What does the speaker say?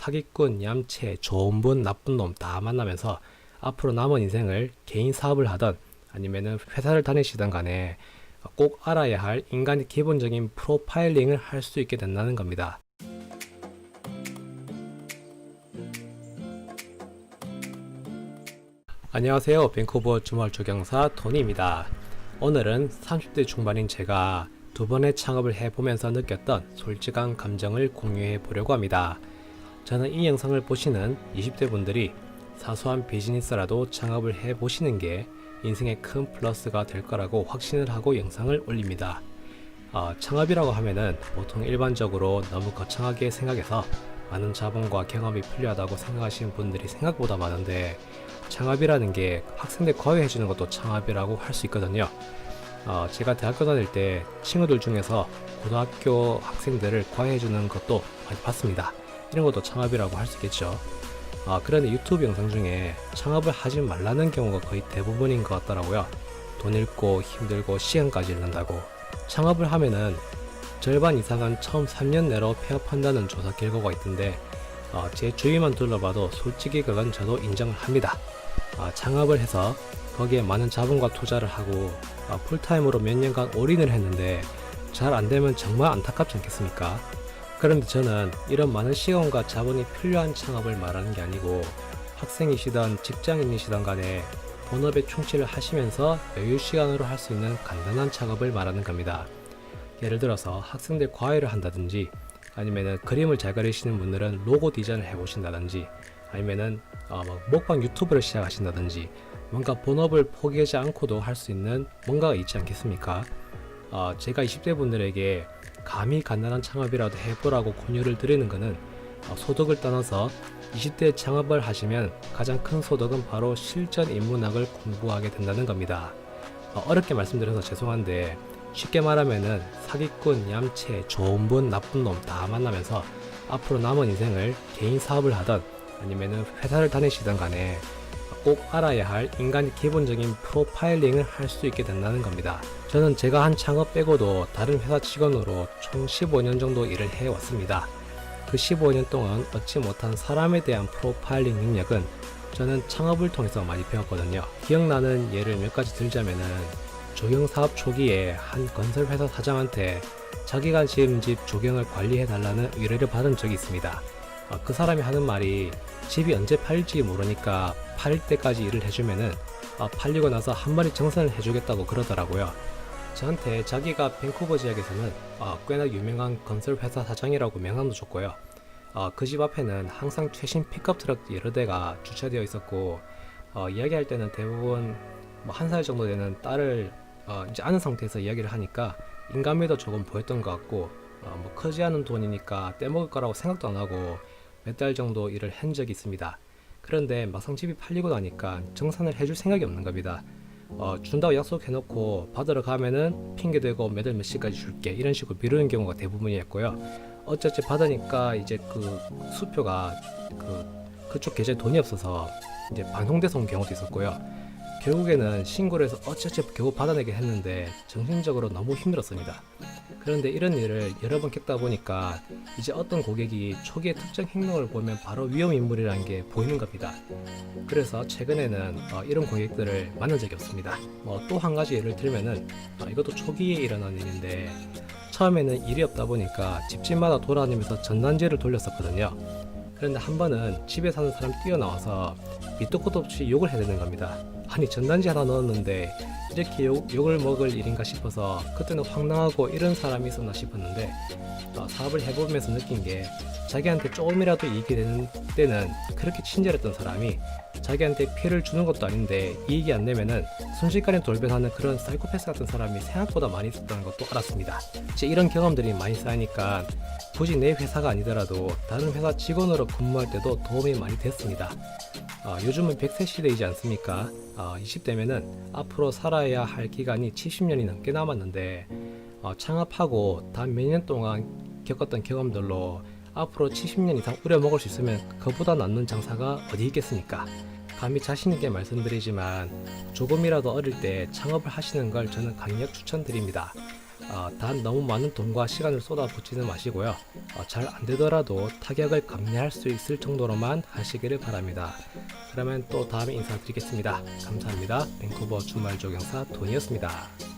사기꾼, 얌체, 좋은 분, 나쁜 놈 다 만나면서 앞으로 남은 인생을 개인 사업을 하던 아니면은 회사를 다니시던 간에 꼭 알아야 할 인간의 기본적인 프로파일링을 할 수 있게 된다는 겁니다. 안녕하세요. 밴쿠버 주말 조경사 토니입니다. 오늘은 30대 중반인 제가 두 번의 창업을 해보면서 느꼈던 솔직한 감정을 공유해 보려고 합니다. 저는 이 영상을 보시는 20대 분들이 사소한 비즈니스라도 창업을 해보시는 게 인생의 큰 플러스가 될 거라고 확신을 하고 영상을 올립니다. 창업이라고 하면은 보통 일반적으로 너무 거창하게 생각해서 많은 자본과 경험이 필요하다고 생각하시는 분들이 생각보다 많은데, 창업이라는 게 학생들 과외해주는 것도 창업이라고 할 수 있거든요. 제가 대학교 다닐 때 친구들 중에서 고등학교 학생들을 과외해주는 것도 많이 봤습니다. 이런 것도 창업이라고 할 수 있겠죠. 그런데 유튜브 영상 중에 창업을 하지 말라는 경우가 거의 대부분인 것 같더라고요. 돈 잃고 힘들고 시간까지 잃는다고. 창업을 하면은 절반 이상은 처음 3년 내로 폐업한다는 조사 결과가 있던데, 제 주위만 둘러봐도 솔직히 그건 저도 인정을 합니다. 창업을 해서 거기에 많은 자본과 투자를 하고 풀타임으로 몇 년간 올인을 했는데 잘 안되면 정말 안타깝지 않겠습니까? 그런데 저는 이런 많은 시간과 자본이 필요한 창업을 말하는 게 아니고, 학생이시던 직장인이시던 간에 본업에 충실을 하시면서 여유 시간으로 할 수 있는 간단한 창업을 말하는 겁니다. 예를 들어서 학생들 과외를 한다든지, 아니면은 그림을 잘 그리시는 분들은 로고 디자인을 해보신다든지, 아니면은 먹방 유튜브를 시작하신다든지, 뭔가 본업을 포기하지 않고도 할 수 있는 뭔가가 있지 않겠습니까? 제가 20대 분들에게 감히 간단한 창업이라도 해보라고 권유를 드리는 것은, 소득을 떠나서 20대 창업을 하시면 가장 큰 소득은 바로 실전 인문학을 공부하게 된다는 겁니다. 어렵게 말씀드려서 죄송한데, 쉽게 말하면은 사기꾼, 얌체, 좋은 분, 나쁜 놈 다 만나면서 앞으로 남은 인생을 개인 사업을 하던 아니면은 회사를 다니시던 간에 꼭 알아야 할 인간의 기본적인 프로파일링을 할 수 있게 된다는 겁니다. 저는 제가 한 창업 빼고도 다른 회사 직원으로 총 15년 정도 일을 해왔습니다. 그 15년 동안 얻지 못한 사람에 대한 프로파일링 능력은 저는 창업을 통해서 많이 배웠거든요. 기억나는 예를 몇 가지 들자면은, 조경사업 초기에 한 건설회사 사장한테 자기가 지은 집 조경을 관리해 달라는 의뢰를 받은 적이 있습니다. 그 사람이 하는 말이, 집이 언제 팔릴지 모르니까 팔릴 때까지 일을 해주면은 팔리고 나서 한 번에 정산을 해주겠다고 그러더라고요. 저한테 자기가 밴쿠버 지역에서는 꽤나 유명한 건설회사 사장이라고 명함도 줬고요. 그 집 앞에는 항상 최신 픽업 트럭 여러 대가 주차되어 있었고, 이야기할 때는 대부분 한 살 정도 되는 딸을 이제 아는 상태에서 이야기를 하니까 인간미도 조금 보였던 것 같고, 크지 않은 돈이니까 떼먹을 거라고 생각도 안 하고 몇 달 정도 일을 한 적이 있습니다. 그런데 막상 집이 팔리고 나니까 정산을 해줄 생각이 없는 겁니다. 준다고 약속해놓고 받으러 가면은 핑계대고 매달 몇 시까지 줄게 이런 식으로 미루는 경우가 대부분이었고요. 어쨌지 받으니까 이제 그 수표가 그쪽 계좌에 돈이 없어서 이제 방송돼서 온 경우도 있었고요. 결국에는 신고를 해서 어찌어찌 겨우 받아내게 했는데 정신적으로 너무 힘들었습니다. 그런데 이런 일을 여러 번 겪다 보니까 이제 어떤 고객이 초기에 특정 행동을 보면 바로 위험인물이라는 게 보이는 겁니다. 그래서 최근에는 이런 고객들을 만난 적이 없습니다. 또 한 가지 예를 들면은, 이것도 초기에 일어난 일인데, 처음에는 일이 없다 보니까 집집마다 돌아다니면서 전단지를 돌렸었거든요. 그런데 한 번은 집에 사는 사람 뛰어나와서 밑도 끝도 없이 욕을 해야 되는 겁니다. 아니, 전단지 하나 넣었는데 이렇게 욕을 먹을 일인가 싶어서 그때는 황당하고 이런 사람이 있었나 싶었는데, 사업을 해보면서 느낀 게, 자기한테 조금이라도 이익이 되는 때는 그렇게 친절했던 사람이 자기한테 피해를 주는 것도 아닌데 이익이 안 되면은 순식간에 돌변하는 그런 사이코패스 같은 사람이 생각보다 많이 있었다는 것도 알았습니다. 이제 이런 경험들이 많이 쌓이니까 굳이 내 회사가 아니더라도 다른 회사 직원으로 근무할 때도 도움이 많이 됐습니다. 요즘은 100세 시대이지 않습니까? 20대면은 앞으로 살아야 할 기간이 70년이 넘게 남았는데, 창업하고 단 몇 년 동안 겪었던 경험들로 앞으로 70년 이상 우려먹을 수 있으면 그보다 낫는 장사가 어디 있겠습니까? 감히 자신있게 말씀드리지만 조금이라도 어릴 때 창업을 하시는 걸 저는 강력 추천드립니다. 단 너무 많은 돈과 시간을 쏟아붓지는 마시고요. 잘 안되더라도 타격을 감내할 수 있을 정도로만 하시기를 바랍니다. 그러면 또 다음에 인사드리겠습니다. 감사합니다. 밴쿠버 주말 조경사 토니였습니다.